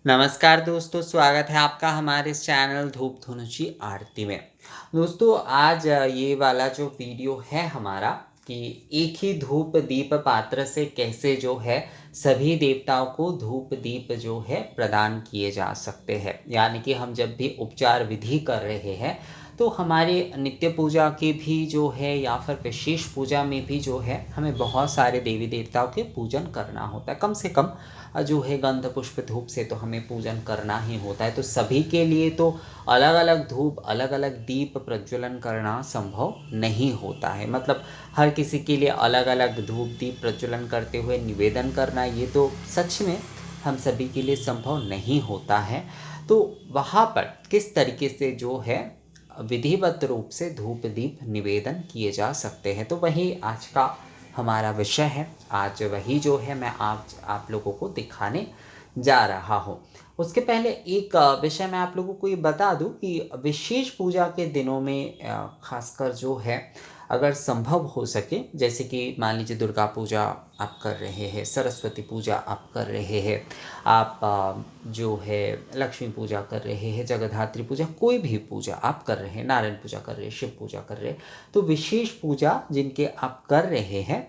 नमस्कार दोस्तों, स्वागत है आपका हमारे इस चैनल धूप धुनुची आरती में। दोस्तों आज ये वाला जो वीडियो है हमारा कि एक ही धूप दीप पात्र से कैसे जो है सभी देवताओं को धूप दीप जो है प्रदान किए जा सकते हैं। यानी कि हम जब भी उपचार विधि कर रहे हैं तो हमारे नित्य पूजा के भी जो है या फिर विशेष पूजा में भी जो है हमें बहुत सारे देवी देवताओं के पूजन करना होता है। कम से कम जो है गंध पुष्प धूप से तो हमें पूजन करना ही होता है। तो सभी के लिए तो अलग अलग धूप अलग अलग दीप प्रज्वलन करना संभव नहीं होता है। मतलब हर किसी के लिए अलग अलग धूप दीप प्रज्वलन करते हुए निवेदन करना ये तो सच में हम सभी के लिए संभव नहीं होता है। तो वहाँ पर किस तरीके से जो है विधिवत रूप से धूप दीप निवेदन किए जा सकते हैं, तो वही आज का हमारा विषय है। आज वही जो है मैं आज आप लोगों को दिखाने जा रहा हूँ। उसके पहले एक विषय मैं आप लोगों को ये बता दूं कि विशेष पूजा के दिनों में खासकर जो है अगर संभव हो सके, जैसे कि मान लीजिए दुर्गा पूजा आप कर रहे हैं, सरस्वती पूजा आप कर रहे हैं, आप जो है लक्ष्मी पूजा कर रहे हैं, जगद्धात्री पूजा, कोई भी पूजा आप कर रहे हैं, नारायण पूजा कर रहे हैं, शिव पूजा कर रहे हैं, तो विशेष पूजा जिनके आप कर रहे हैं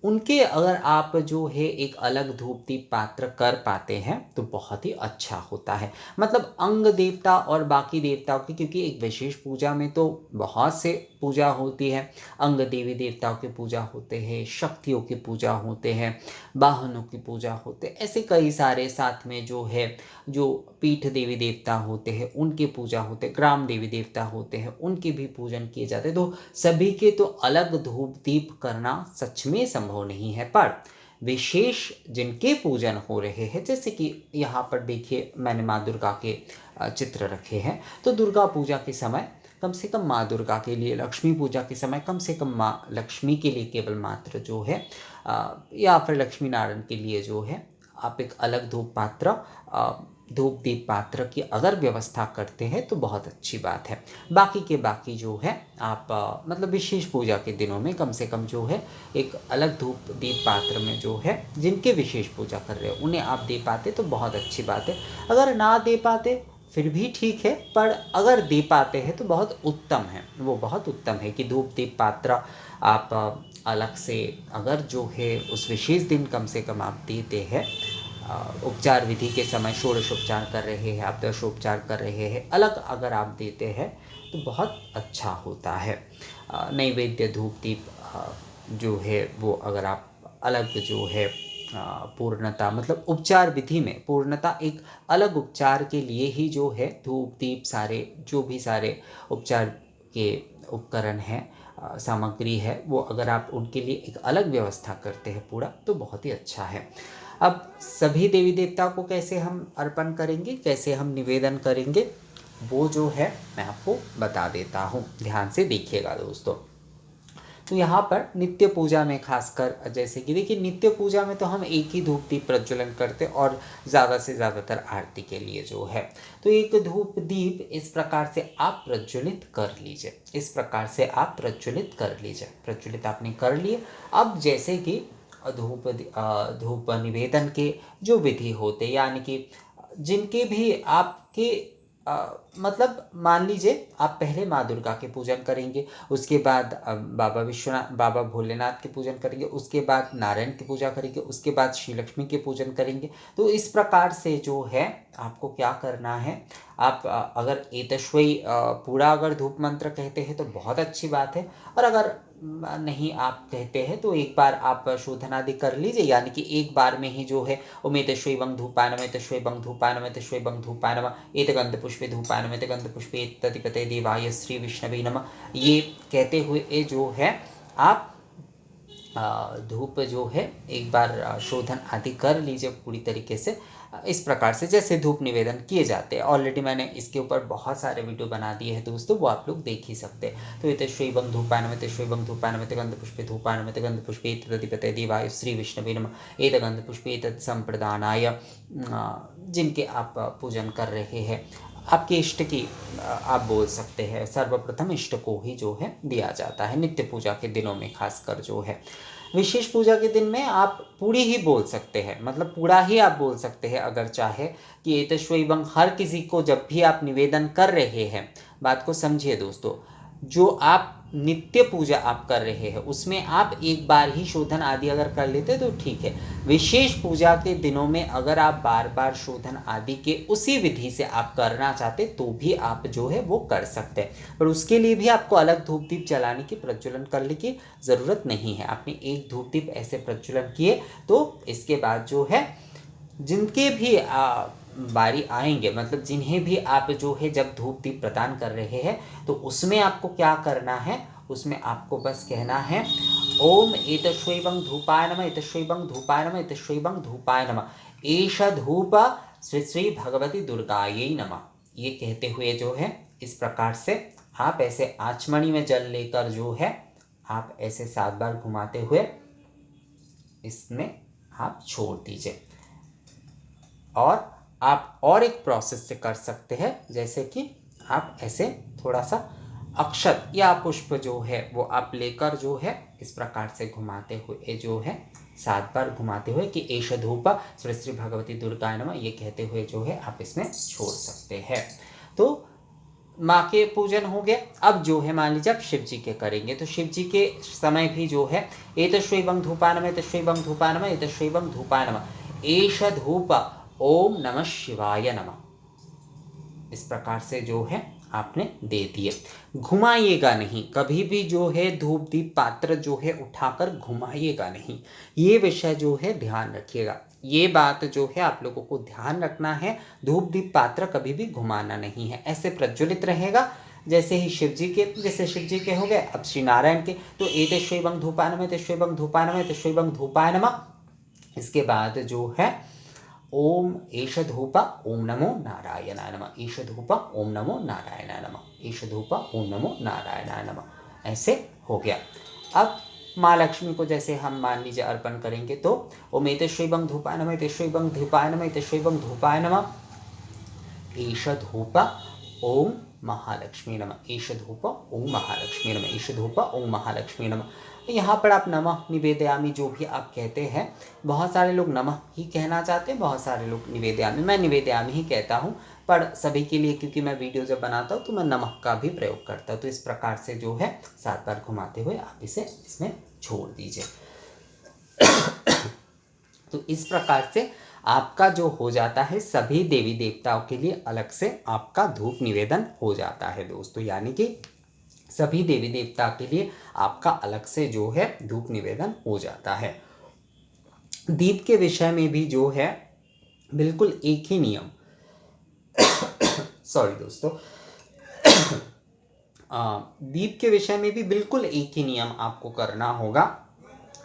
उनके अगर आप जो है एक अलग धूप दीप पात्र कर पाते हैं तो बहुत ही अच्छा होता है। मतलब अंग देवता और बाकी देवताओं की, क्योंकि एक विशेष पूजा में तो बहुत से पूजा होती है। अंग देवी देवताओं की पूजा होते हैं, शक्तियों की पूजा होते हैं, वाहनों की पूजा होते हैं, ऐसे कई सारे। साथ में जो है जो पीठ देवी देवता होते हैं उनकी पूजा होते हैं, ग्राम देवी देवता होते हैं उनके भी पूजन किए जाते हैं। तो सभी के तो अलग धूप दीप करना सच में संभव नहीं है, पर विशेष जिनके पूजन हो रहे हैं, जैसे कि यहाँ पर देखिए मैंने माँ दुर्गा के चित्र रखे हैं। तो दुर्गा पूजा के समय कम से कम माँ दुर्गा के लिए, लक्ष्मी पूजा के समय कम से कम माँ लक्ष्मी के लिए केवल मात्र जो है या फिर लक्ष्मी नारायण के लिए जो है आप एक अलग धूप पात्र धूप दीप पात्र की अगर व्यवस्था करते हैं तो बहुत अच्छी बात है। बाकी के बाकी जो है आप मतलब विशेष पूजा के दिनों में कम से कम जो है एक अलग धूप दीप पात्र में जो है जिनके विशेष पूजा कर रहे हो उन्हें आप दे पाते तो बहुत अच्छी बात है। अगर ना दे पाते फिर भी ठीक है, पर अगर दे पाते हैं तो बहुत उत्तम है। वो बहुत उत्तम है कि धूप दीप पात्र आप अलग से अगर जो है उस विशेष दिन कम से कम आप देते हैं। उपचार विधि के समय षोडशोपचार कर रहे हैं, आप दशोपचार कर रहे हैं, अलग अगर आप देते हैं तो बहुत अच्छा होता है। नैवेद्य धूप दीप जो है वो अगर आप अलग जो है पूर्णता, मतलब उपचार विधि में पूर्णता एक अलग उपचार के लिए ही जो है धूप दीप सारे जो भी सारे उपचार के उपकरण हैं, सामग्री है, वो अगर आप उनके लिए एक अलग व्यवस्था करते हैं पूरा तो बहुत ही अच्छा है। अब सभी देवी देवताओं को कैसे हम अर्पण करेंगे, कैसे हम निवेदन करेंगे, वो जो है मैं आपको बता देता हूँ। ध्यान से देखिएगा दोस्तों। तो यहाँ पर नित्य पूजा में खासकर जैसे कि देखिए नित्य पूजा में तो हम एक ही धूप दीप प्रज्वलन करते और ज़्यादा से ज़्यादातर आरती के लिए जो है तो एक धूप दीप इस प्रकार से आप प्रज्वलित कर लीजिए। इस प्रकार से आप प्रज्वलित कर लीजिए। प्रज्वलित आपने कर लिए। अब जैसे कि धूप निवेदन के जो विधि होते, यानी कि जिनके भी आपके मतलब मान लीजिए आप पहले माँ दुर्गा के पूजन करेंगे, उसके बाद बाबा विश्वनाथ बाबा भोलेनाथ के पूजन करेंगे, उसके बाद नारायण की पूजा करेंगे, उसके बाद श्री लक्ष्मी के पूजन करेंगे। तो इस प्रकार से जो है आपको क्या करना है, आप अगर एतस्वई पूरा अगर धूप मंत्र कहते हैं तो बहुत अच्छी बात है, और अगर नहीं आप कहते हैं तो एक बार आप शोधनादि कर लीजिए। यानी कि एक बार में ही जो है उमेतस्वै बंग धूपाय नमः, एतस्वै बंग धूपाय नमः, एतस्वै बंग धूपाय नमः, एतगंधपुष्पे धूपाय नमः, एतगंधपुष्पे ततिपते देवाय श्री विष्णवे नमः, ये कहते हुए ये जो है आप धूप जो है एक बार शोधन आदि कर लीजिए पूरी तरीके से। इस प्रकार से जैसे धूप निवेदन किए जाते हैं, ऑलरेडी मैंने इसके ऊपर बहुत सारे वीडियो बना दिए हैं दोस्तों, वो आप लोग देख ही सकते हैं। तो एतस्वै बंग धूपाय नमः, एतस्वै बंग धूपाय नमः, एतगंधपुष्पे धूपाय नमः, एतगंधपुष्पे तदिपते देवाय श्री विष्णवे नमः, एतगंधपुष्पे तत्संप्रदानाय, जिनके आप पूजन कर रहे हैं आपके इष्ट की आप बोल सकते हैं। सर्वप्रथम इष्ट को ही जो है दिया जाता है नित्य पूजा के दिनों में खासकर जो है। विशेष पूजा के दिन में आप पूड़ी ही बोल सकते हैं, मतलब पूड़ा ही आप बोल सकते हैं अगर चाहे कि एतश्वैवं। हर किसी को जब भी आप निवेदन कर रहे हैं, बात को समझिए दोस्तों, जो आप नित्य पूजा आप कर रहे हैं उसमें आप एक बार ही शोधन आदि अगर कर लेते तो ठीक है। विशेष पूजा के दिनों में अगर आप बार बार शोधन आदि के उसी विधि से आप करना चाहते तो भी आप जो है वो कर सकते हैं, पर उसके लिए भी आपको अलग धूप दीप जलाने की, प्रज्वलन करने की ज़रूरत नहीं है। आपने एक धूप दीप ऐसे प्रज्वलन किए तो इसके बाद जो है जिनके भी बारी आएंगे, मतलब जिन्हें भी आप जो है जब धूप दीप प्रदान कर रहे हैं तो उसमें आपको क्या करना है, उसमें आपको बस कहना है ओम एतश्वैवं धूपाय नमः, एतश्वैवं धूपाय नमः, एतश्वैवं धूपाय नमः, एष धूप श्री श्री भगवती दुर्गायै नमः। ये कहते हुए जो है इस प्रकार से आप ऐसे आचमनी में जल लेकर जो है आप ऐसे 7 बार घुमाते हुए इसमें आप छोड़ दीजिए। और आप और एक प्रोसेस से कर सकते हैं, जैसे कि आप ऐसे थोड़ा सा अक्षत या पुष्प जो है वो आप लेकर जो है इस प्रकार से घुमाते हुए जो है 7 बार घुमाते हुए कि एष धूप श्री श्री भगवती दुर्गाय नमः, ये कहते हुए जो है आप इसमें छोड़ सकते हैं। तो माँ के पूजन हो गया। अब जो है मान लीजिए आप शिव जी के करेंगे तो शिव जी के समय भी जो है एतश्वैवं धूपाय नमः, एतश्वैवं धूपाय नमः, एतश्वैवं धूपाय नमः, एष धूप ओम नमः शिवाय नमः, इस प्रकार से जो है आपने दे दिए। घुमाइएगा नहीं कभी भी, जो है धूप दीप पात्र जो है उठाकर घुमाइएगा नहीं, ये विषय जो है ध्यान रखिएगा। ये बात जो है आप लोगों को ध्यान रखना है, धूप दीप पात्र कभी भी घुमाना नहीं है, ऐसे प्रज्वलित रहेगा। जैसे ही शिव जी के, जैसे शिव जी के हो गए, अब श्री नारायण के तो एतश्वैवं धूपाय नमः, एतश्वैवं धूपाय नमः, एतश्वैवं धूपाय नमः। इसके बाद जो है ओम एष धूप ओम नमो नारायणाय नमः, एष धूप ओम नमो नारायणाय नमः, एष धूप ओम नमो नारायणाय नमः, ऐसे हो गया। अब माँ लक्ष्मी को जैसे हम मान लीजिए अर्पण करेंगे तो ओम एतश्वैवं धूपाय नमः, एतश्वैवं धूपाय नमः, एतश्वैवं धूपाय नमः, एष धूप ओम महालक्ष्मी नमः, एष धूप ओम महालक्ष्मी नमः, एष धूप ओम महालक्ष्मी नमः। यहाँ पर आप नमः निवेदयामि जो भी आप कहते हैं, बहुत सारे लोग नमः ही कहना चाहते हैं, बहुत सारे लोग निवेदयामि, मैं निवेदयामि ही कहता हूँ, पर सभी के लिए क्योंकि मैं वीडियो जब बनाता हूँ तो मैं नमः का भी प्रयोग करता हूँ। तो इस प्रकार से जो है 7 बार घुमाते हुए आप इसे इसमें छोड़ दीजिए। तो इस प्रकार से आपका जो हो जाता है, सभी देवी देवताओं के लिए अलग से आपका धूप निवेदन हो जाता है दोस्तों, यानी कि सभी देवी देवता के लिए आपका अलग से जो है धूप निवेदन हो जाता है। दीप के विषय में भी जो है बिल्कुल एक ही नियम सॉरी दोस्तों दीप के विषय में भी बिल्कुल एक ही नियम आपको करना होगा।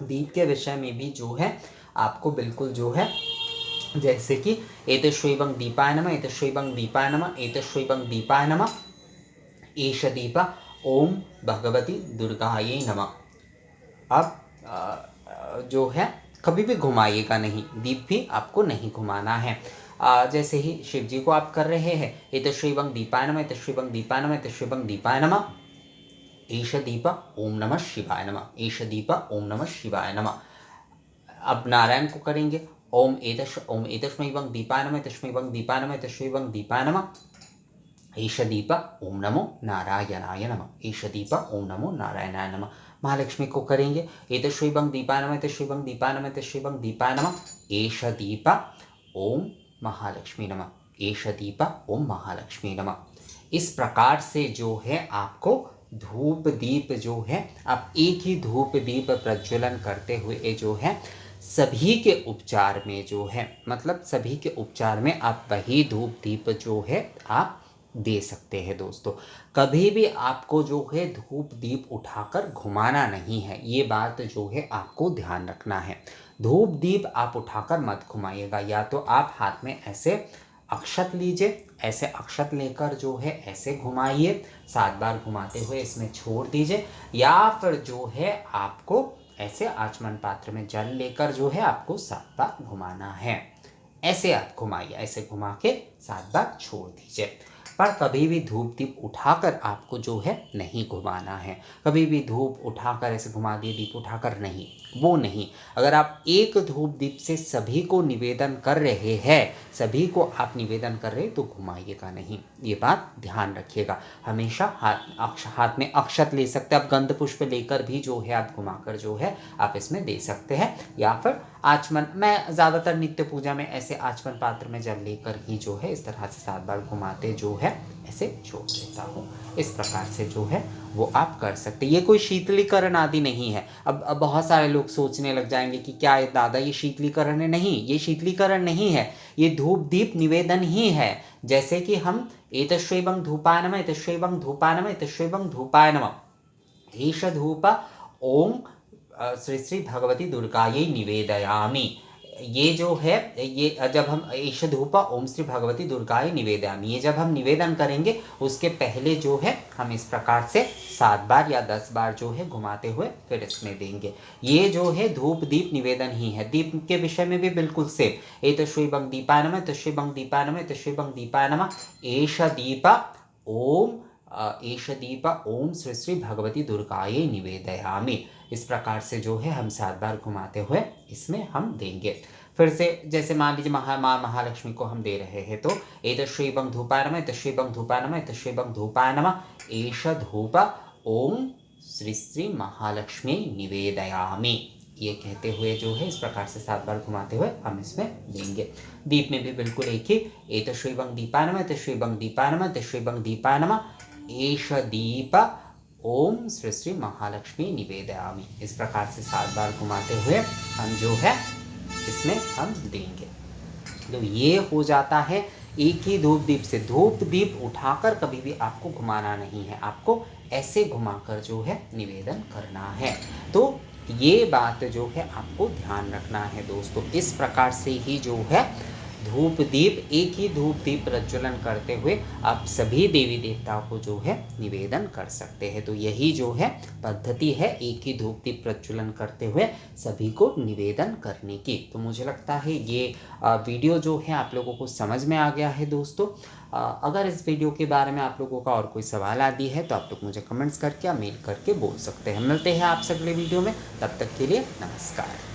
दीप के विषय में भी जो है आपको बिल्कुल जो है जैसे कि एतश्वैवं दीपाय नमः, एतश्वैवं दीपाय नमः, एतश्वैवं दीपाय नमः, एष दीप ओम भगवती दुर्गायै नमः। अब जो है कभी भी घुमाइएगा नहीं, दीप भी आपको नहीं घुमाना है। जैसे ही शिव जी को आप कर रहे हैं एतश्वैवं दीपाय नमः, एतश्वैवं दीपाय नमः, एतश्वैवं दीपाय नमः, एष दीप ओम नमः शिवाय नमः, एष दीप ओम नमः शिवाय नमः। अब नारायण को करेंगे ओम एतस्मैवं दीपाय नमः, एतस्मैवं दीपाय नमः, एतस्मैवं दीपाय नमः, एष दीप ओम नमो नारायणाय नमः, एष दीप ओम नमो नारायणाय नमः। महालक्ष्मी को करेंगे एतस्मैवं दीपाय नमः, एतस्मैवं दीपाय नमः, एतस्मैवं दीपाय नमः, एष दीप ओम महालक्ष्मी नमः, एष दीप ओम महालक्ष्मी नमः। इस प्रकार से जो है आपको धूप दीप जो है आप एक ही धूप दीप प्रज्वलन करते हुए जो है सभी के उपचार में जो है, मतलब सभी के उपचार में आप वही धूप दीप जो है आप दे सकते हैं दोस्तों। कभी भी आपको जो है धूप दीप उठाकर घुमाना नहीं है, ये बात जो है आपको ध्यान रखना है। धूप दीप आप उठाकर मत घुमाइएगा, या तो आप हाथ में ऐसे अक्षत लीजिए, ऐसे अक्षत लेकर जो है ऐसे घुमाइए, 7 बार घुमाते हुए इसमें छोड़ दीजिए, या फिर जो है आपको ऐसे आचमन पात्र में जल लेकर जो है आपको 7 बार घुमाना है। ऐसे आप घुमाइए, ऐसे घुमा के 7 बार छोड़ दीजिए, पर कभी भी धूप दीप उठाकर आपको जो है नहीं घुमाना है। कभी भी धूप उठाकर ऐसे घुमा दिए, दीप उठाकर नहीं, वो नहीं। अगर आप एक धूप दीप से सभी को निवेदन कर रहे हैं, सभी को आप निवेदन कर रहे हैं, तो घुमाइएगा नहीं, ये बात ध्यान रखिएगा। हमेशा हाथ में अक्षत ले सकते हैं आप, गंध पुष्प लेकर भी जो है आप घुमाकर जो है आप इसमें दे सकते हैं, या फिर आचमन, मैं ज़्यादातर नित्य पूजा में ऐसे आचमन पात्र में जल लेकर ही जो है इस तरह से 7 बार घुमाते जो है ऐसे छोड़ देता हूँ। इस प्रकार से जो है वो आप कर सकते हैं। ये कोई शीतलीकरण आदि नहीं है। अब बहुत सारे लोग सोचने लग जाएंगे कि क्या ये दादा ये शीतलीकरण है। नहीं, ये शीतलीकरण नहीं है, ये धूप दीप निवेदन ही है। जैसे कि हम एतश्वैवं धूपाय नमः, एतश्वैवं धूपाय नमः, एतश्वैवं धूपाय नमः, एष धूप ओम श्री श्री भगवती दुर्गायै निवेदयामि। ये जो है, ये जब हम एष धूप ओम श्री भगवती दुर्गायै निवेदयामि, ये जब हम निवेदन करेंगे उसके पहले जो है हम इस प्रकार से 7 बार या 10 बार जो है घुमाते हुए फिर इसमें देंगे। ये जो है धूप दीप निवेदन ही है। दीप के विषय में भी बिल्कुल सेम। एतश्वैवं दीपाय नमः, एतश्वैवं दीपाय नमः, एतश्वैवं दीपाय नमः, एष दीप ओम एष दीप ओम श्री श्री भगवती दुर्गायै निवेदयामि। इस प्रकार से जो है हम 7 बार घुमाते हुए इसमें हम देंगे। फिर से जैसे मान लीजिए माँ महालक्ष्मी को हम दे रहे हैं, तो एतश्वैवं धूपाय नमः, एतश्वैवं धूपाय नमः, एतश्वैवं धूपाय नमः, एष धूप ओम श्री श्री महालक्ष्मी निवेदयामि। ये कहते हुए जो है इस प्रकार से 7 बार घुमाते हुए हम इसमें देंगे। दीप में भी बिल्कुल एक ही, एतश्वैवं दीपाय नमः, एतश्वैवं दीपाय नमः, एतश्वैवं दीपाय नमः, एष दीप ओम श्री श्री महालक्ष्मी निवेदयामि। इस प्रकार से 7 बार घुमाते हुए हम जो है इसमें हम देंगे। तो ये हो जाता है एक ही धूप दीप से। धूप दीप उठाकर कभी भी आपको घुमाना नहीं है, आपको ऐसे घुमाकर जो है निवेदन करना है। तो ये बात जो है आपको ध्यान रखना है दोस्तों। इस प्रकार से ही जो है धूप दीप, एक ही धूप दीप प्रज्वलन करते हुए आप सभी देवी देवताओं को जो है निवेदन कर सकते हैं। तो यही जो है पद्धति है, एक ही धूप दीप प्रज्वलन करते हुए सभी को निवेदन करने की। तो मुझे लगता है ये वीडियो जो है आप लोगों को समझ में आ गया है दोस्तों। अगर इस वीडियो के बारे में आप लोगों का और कोई सवाल आदि है तो आप लोग मुझे कमेंट्स करके या मेल करके बोल सकते हैं। मिलते हैं आपसे अगले वीडियो में, तब तक के लिए नमस्कार।